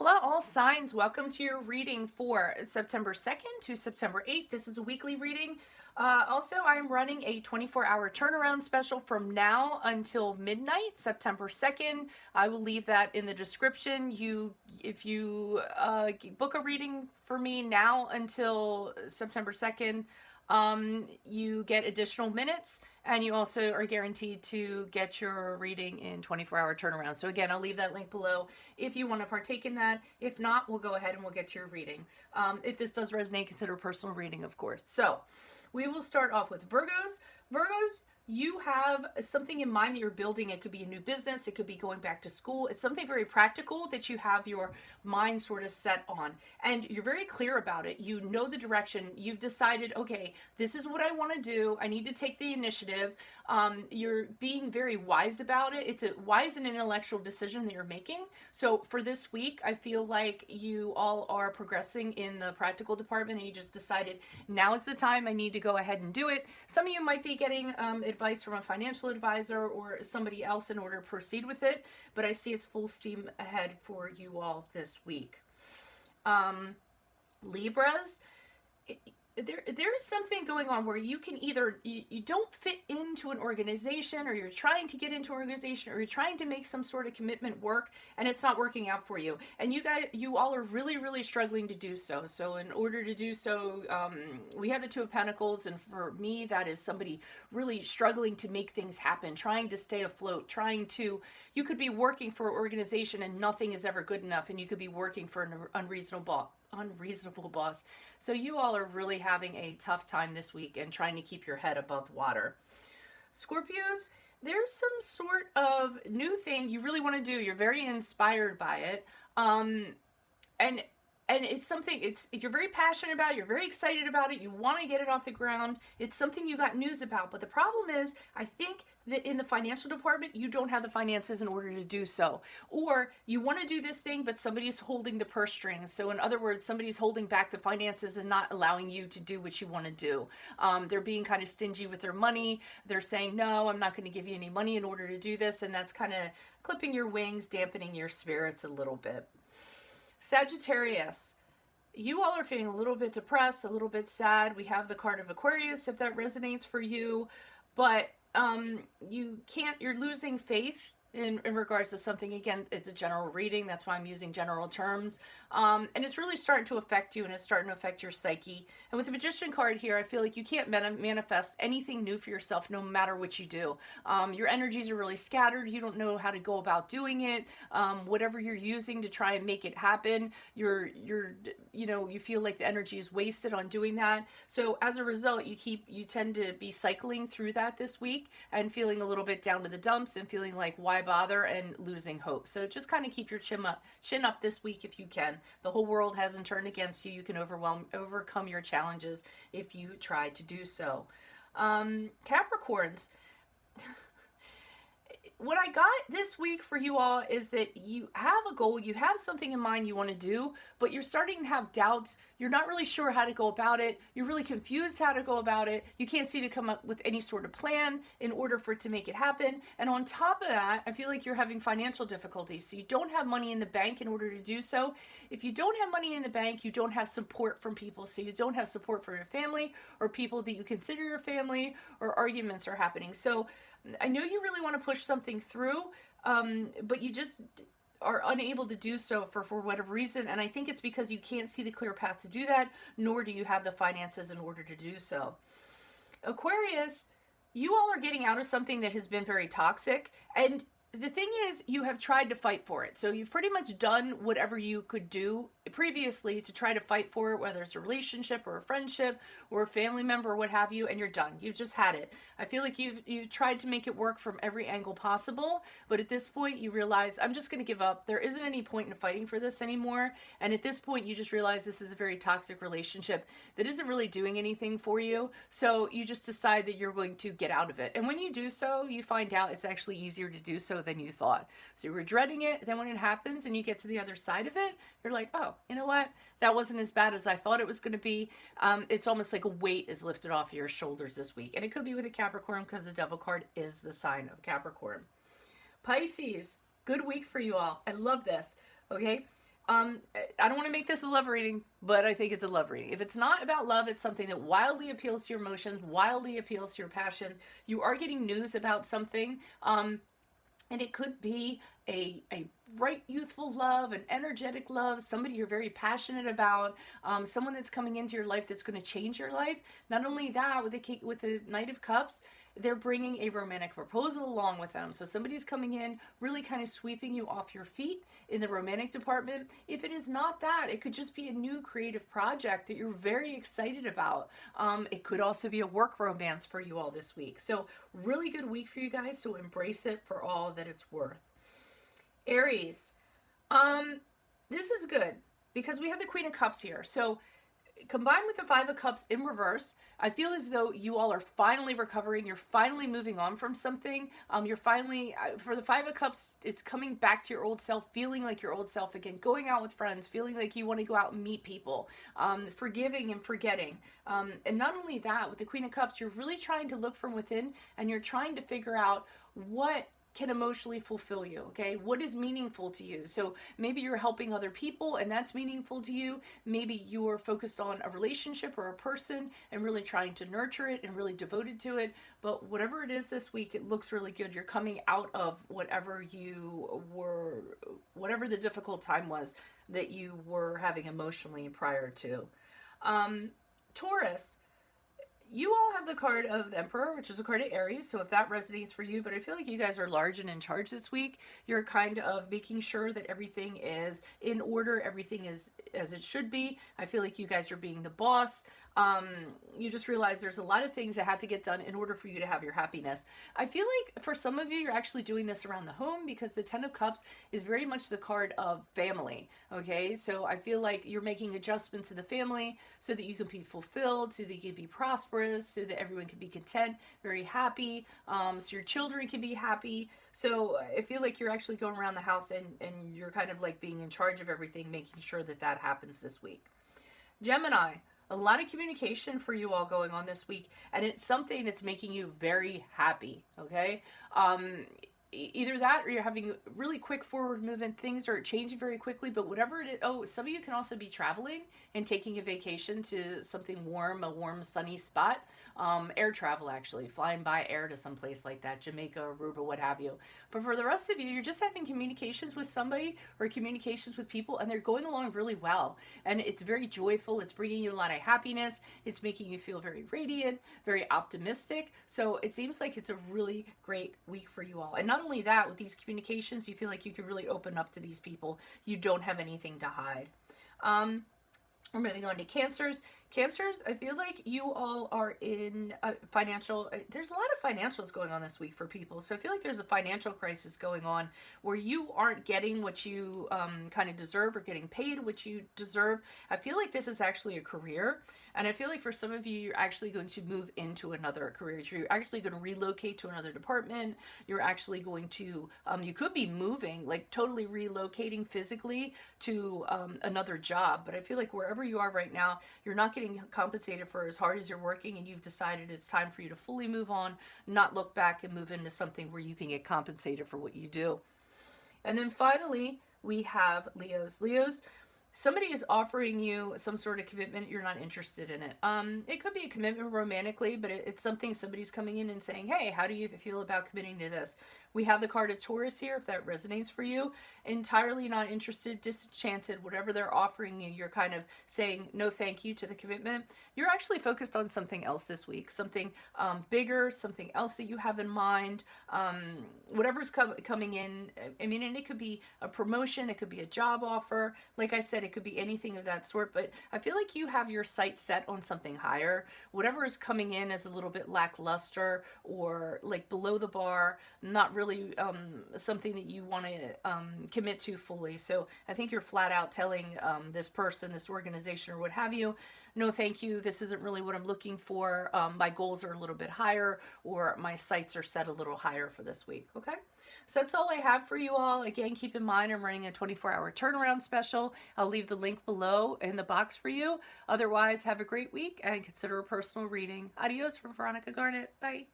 Hola, all signs. Welcome to your reading for September 2nd to September 8th. This is a weekly reading. Also, I'm running a 24-hour turnaround special from now until midnight, September 2nd. I will leave that in the description. If you book a reading for me now until September 2nd, you get additional minutes, and you also are guaranteed to get your reading in 24-hour turnaround. So again, I'll leave that link below if you want to partake in that. If not, we'll go ahead and we'll get to your reading. If this does resonate, consider personal reading, of course. So we will start off with Virgos. Virgos, you have something in mind that you're building. It could be a new business. It could be going back to school. It's something very practical that you have your mind sort of set on. And you're very clear about it. You know the direction. You've decided, okay, this is what I want to do. I need to take the initiative. You're being very wise about it. It's a wise and intellectual decision that you're making. So for this week, I feel like you all are progressing in the practical department, and you just decided now is the time. I need to go ahead and do it. Some of you might be getting advice from a financial advisor or somebody else in order to proceed with it, but I see it's full steam ahead for you all this week. Libras, there's something going on where you can either you don't fit into an organization, or you're trying to get into an organization, or you're trying to make some sort of commitment work and it's not working out for you, and you all are really struggling to do so. So in order to do so, we have the Two of Pentacles, and for me that is somebody really struggling to make things happen, trying to stay afloat, you could be working for an organization and nothing is ever good enough, and you could be working for an unreasonable boss. So you all are really having a tough time this week and trying to keep your head above water. Scorpios, there's some sort of new thing you really want to do. You're very inspired by it. And it's something you're very passionate about, you're very excited about it, you want to get it off the ground. It's something you got news about. But the problem is, I think that in the financial department, you don't have the finances in order to do so. Or you want to do this thing, but somebody's holding the purse strings. So in other words, somebody's holding back the finances and not allowing you to do what you want to do. They're being kind of stingy with their money. They're saying, no, I'm not going to give you any money in order to do this. And that's kind of clipping your wings, dampening your spirits a little bit. Sagittarius, you all are feeling a little bit depressed, a little bit sad. We have the card of Aquarius, if that resonates for you, but you're losing faith in regards to something. Again, it's a general reading, that's why I'm using general terms, and it's really starting to affect you, and it's starting to affect your psyche. And with the Magician card here, I feel like you can't manifest anything new for yourself no matter what you do. Your energies are really scattered. You don't know how to go about doing it. Whatever you're using to try and make it happen, you feel like the energy is wasted on doing that. So as a result, you tend to be cycling through that this week and feeling a little bit down to the dumps and feeling like, why bother, and losing hope. So just kind of keep your chin up this week if you can. The whole world hasn't turned against you. You can overcome your challenges if you try to do so. Capricorns, what I got this week for you all is that you have a goal, you have something in mind you want to do, but you're starting to have doubts. You're not really sure how to go about it. You're really confused how to go about it. You can't seem to come up with any sort of plan in order for it to make it happen. And on top of that, I feel like you're having financial difficulties. So you don't have money in the bank in order to do so. If you don't have money in the bank, you don't have support from people. So you don't have support from your family or people that you consider your family, or arguments are happening. So I know you really want to push something through, but you just are unable to do so for whatever reason. And I think it's because you can't see the clear path to do that, nor do you have the finances in order to do so. Aquarius, you all are getting out of something that has been very toxic, and the thing is, you have tried to fight for it. So you've pretty much done whatever you could do previously to try to fight for it, whether it's a relationship or a friendship or a family member or what have you, and you're done. You've just had it. I feel like you've tried to make it work from every angle possible, but at this point you realize, I'm just going to give up. There isn't any point in fighting for this anymore. And at this point you just realize this is a very toxic relationship that isn't really doing anything for you. So you just decide that you're going to get out of it. And when you do so, you find out it's actually easier to do so than you thought. So you were dreading it. Then when it happens and you get to the other side of it, you're like, oh, you know what? That wasn't as bad as I thought it was going to be. It's almost like a weight is lifted off your shoulders this week. And it could be with a Capricorn, because the Devil card is the sign of Capricorn. Pisces, good week for you all. I love this. Okay. I don't want to make this a love reading, but I think it's a love reading. If it's not about love, it's something that wildly appeals to your emotions, wildly appeals to your passion. You are getting news about something. And it could be a bright, youthful love, an energetic love, somebody you're very passionate about, someone that's coming into your life that's going to change your life. Not only that, with the Knight of Cups, they're bringing a romantic proposal along with them. So somebody's coming in, really kind of sweeping you off your feet in the romantic department. If it is not that, it could just be a new creative project that you're very excited about. It could also be a work romance for you all this week. So really good week for you guys, so embrace it for all that it's worth. Aries, this is good because we have the Queen of Cups here. So combined with the Five of Cups in reverse, I feel as though you all are finally recovering. You're finally moving on from something. You're finally, for the Five of Cups, it's coming back to your old self, feeling like your old self again, going out with friends, feeling like you want to go out and meet people, forgiving and forgetting. And not only that, with the Queen of Cups, you're really trying to look from within, and you're trying to figure out what can emotionally fulfill you, okay? What is meaningful to you? So maybe you're helping other people and that's meaningful to you. Maybe you're focused on a relationship or a person and really trying to nurture it and really devoted to it. But whatever it is this week, it looks really good. You're coming out of whatever the difficult time was that you were having emotionally prior to. Taurus, you all have the card of the Emperor, which is a card of Aries, so if that resonates for you, but I feel like you guys are large and in charge this week. You're kind of making sure that everything is in order, everything is as it should be. I feel like you guys are being the boss. You just realize there's a lot of things that have to get done in order for you to have your happiness. I feel like for some of you, you're actually doing this around the home because the Ten of Cups is very much the card of family, okay? So I feel like you're making adjustments to the family so that you can be fulfilled, so that you can be prosperous, so that everyone can be content, very happy, so your children can be happy. So I feel like you're actually going around the house and you're kind of like being in charge of everything, making sure that that happens this week. Gemini, a lot of communication for you all going on this week, and it's something that's making you very happy, okay? Either that or you're having really quick forward movement, things are changing very quickly, but whatever it is, oh, some of you can also be traveling and taking a vacation to something warm, a warm, sunny spot. Air travel, actually, flying by air to some place like that, Jamaica, Aruba, what have you. But for the rest of you, you're just having communications with somebody or communications with people, and they're going along really well. And it's very joyful. It's bringing you a lot of happiness. It's making you feel very radiant, very optimistic. So it seems like it's a really great week for you all. And not only that, with these communications, you feel like you can really open up to these people. You don't have anything to hide. We're moving on to Cancers. Cancers, I feel like you all are in financial, there's a lot of financials going on this week for people. So I feel like there's a financial crisis going on where you aren't getting what you kind of deserve or getting paid what you deserve. I feel like this is actually a career. And I feel like for some of you, you're actually going to move into another career. You're actually going to relocate to another department. You're actually going to, you could be moving, like totally relocating physically to another job. But I feel like wherever you are right now, you're not getting compensated for as hard as you're working, and you've decided it's time for you to fully move on, not look back and move into something where you can get compensated for what you do. And then finally, we have Leos. Leos, somebody is offering you some sort of commitment, you're not interested in it. It could be a commitment romantically, but it's something somebody's coming in and saying, hey, how do you feel about committing to this? We have the card of Taurus here, if that resonates for you. Entirely not interested, disenchanted, whatever they're offering you, you're kind of saying no thank you to the commitment. You're actually focused on something else this week, something bigger, something else that you have in mind, whatever's coming in. I mean, and it could be a promotion, it could be a job offer. Like I said, it could be anything of that sort, but I feel like you have your sights set on something higher. Whatever is coming in as a little bit lackluster or like below the bar, not really something that you want to commit to fully. So I think you're flat out telling this person, this organization, or what have you, no thank you, this isn't really what I'm looking for. My goals are a little bit higher, or my sights are set a little higher for this week. Okay, so that's all I have for you all. Again, keep in mind I'm running a 24-hour turnaround special. I'll leave the link below in the box for you. Otherwise, have a great week and consider a personal reading. Adios from Veronica Garnett. Bye.